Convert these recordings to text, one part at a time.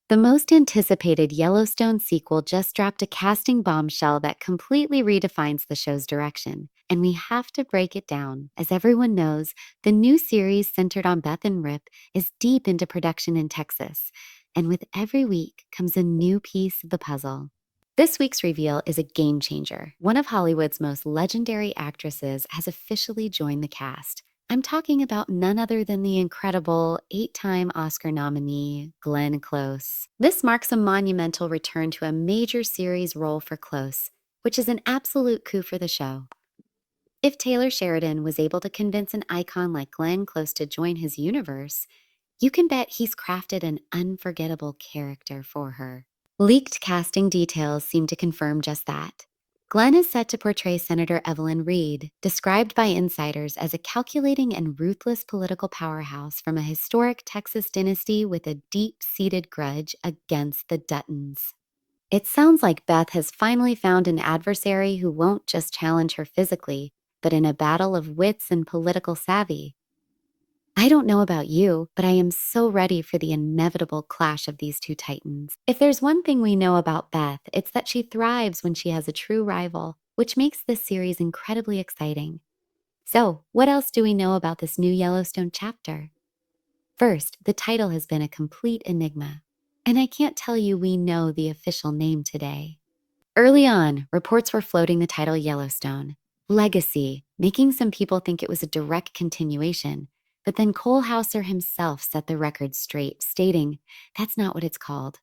The most anticipated Yellowstone sequel just dropped a casting bombshell that completely redefines the show's direction, and we have to break it down. As everyone knows, the new series centered on Beth and Rip is deep into production in Texas, and with every week comes a new piece of the puzzle. This week's reveal is a game changer. One of Hollywood's most legendary actresses has officially joined the cast. I'm talking about none other than the incredible 8-time Oscar nominee, Glenn Close. This marks a monumental return to a major series role for Close, which is an absolute coup for the show. If Taylor Sheridan was able to convince an icon like Glenn Close to join his universe, you can bet he's crafted an unforgettable character for her. Leaked casting details seem to confirm just that. Glenn is set to portray Senator Evelyn Reed, described by insiders as a calculating and ruthless political powerhouse from a historic Texas dynasty with a deep-seated grudge against the Duttons. It sounds like Beth has finally found an adversary who won't just challenge her physically, but in a battle of wits and political savvy. I don't know about you, but I am so ready for the inevitable clash of these two titans. If there's one thing we know about Beth, it's that she thrives when she has a true rival, which makes this series incredibly exciting. So, what else do we know about this new Yellowstone chapter? First, the title has been a complete enigma, and I can't tell you we know the official name today. Early on, reports were floating the title Yellowstone Legacy, making some people think it was a direct continuation. But then Cole Hauser himself set the record straight, stating, that's not what it's called.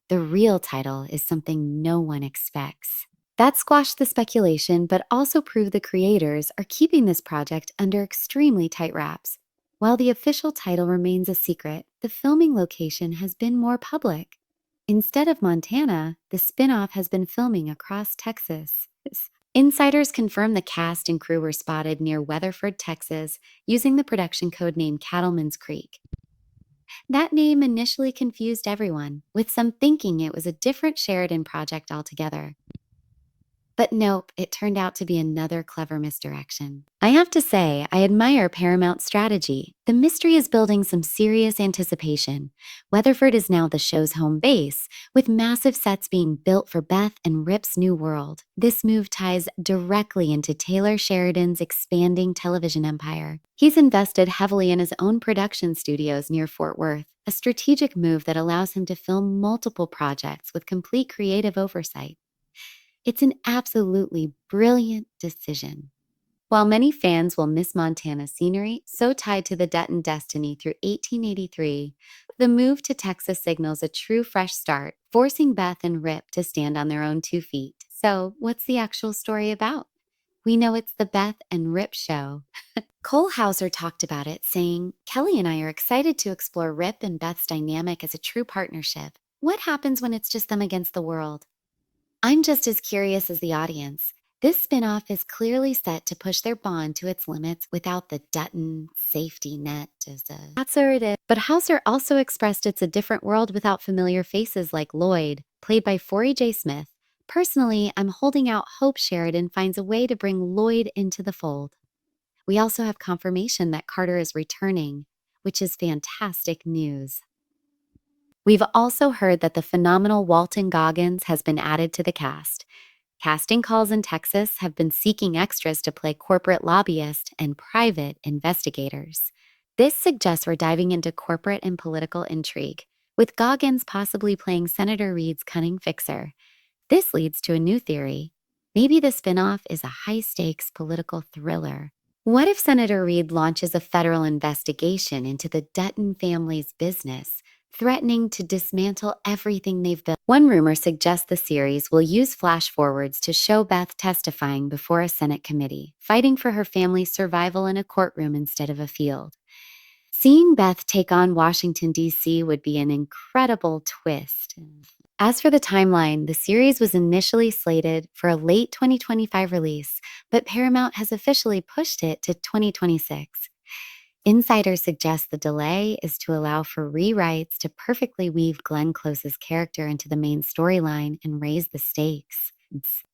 The real title is something no one expects. That squashed the speculation, but also proved the creators are keeping this project under extremely tight wraps. While the official title remains a secret, the filming location has been more public. Instead of Montana, the spin-off has been filming across Texas. Insiders confirm the cast and crew were spotted near Weatherford, Texas, using the production code name Cattleman's Creek. That name initially confused everyone, with some thinking it was a different Sheridan project altogether. But nope, it turned out to be another clever misdirection. I have to say, I admire Paramount's strategy. The mystery is building some serious anticipation. Weatherford is now the show's home base, with massive sets being built for Beth and Rip's new world. This move ties directly into Taylor Sheridan's expanding television empire. He's invested heavily in his own production studios near Fort Worth, a strategic move that allows him to film multiple projects with complete creative oversight. It's an absolutely brilliant decision. While many fans will miss Montana's scenery, so tied to the Dutton destiny through 1883, the move to Texas signals a true fresh start, forcing Beth and Rip to stand on their own 2 feet. So, what's the actual story about? We know it's the Beth and Rip show. Cole Hauser talked about it, saying, Kelly and I are excited to explore Rip and Beth's dynamic as a true partnership. What happens when it's just them against the world? I'm just as curious as the audience. This spinoff is clearly set to push their bond to its limits without the Dutton safety net as a Hauser it is. But Hauser also expressed it's a different world without familiar faces like Lloyd, played by Forey J. Smith. Personally, I'm holding out hope Sheridan finds a way to bring Lloyd into the fold. We also have confirmation that Carter is returning, which is fantastic news. We've also heard that the phenomenal Walton Goggins has been added to the cast. Casting calls in Texas have been seeking extras to play corporate lobbyists and private investigators. This suggests we're diving into corporate and political intrigue, with Goggins possibly playing Senator Reed's cunning fixer. This leads to a new theory. Maybe the spinoff is a high-stakes political thriller. What if Senator Reed launches a federal investigation into the Dutton family's business, threatening to dismantle everything they've built? One rumor suggests the series will use flash forwards to show Beth testifying before a Senate committee, fighting for her family's survival in a courtroom instead of a field. Seeing Beth take on Washington, D.C. would be an incredible twist. As for the timeline, the series was initially slated for a late 2025 release, but Paramount has officially pushed it to 2026. Insiders suggest the delay is to allow for rewrites to perfectly weave Glenn Close's character into the main storyline and raise the stakes.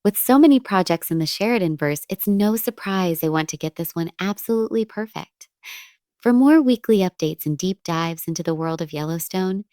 With so many projects in the Sheridan-verse, it's no surprise they want to get this one absolutely perfect. For more weekly updates and deep dives into the world of Yellowstone,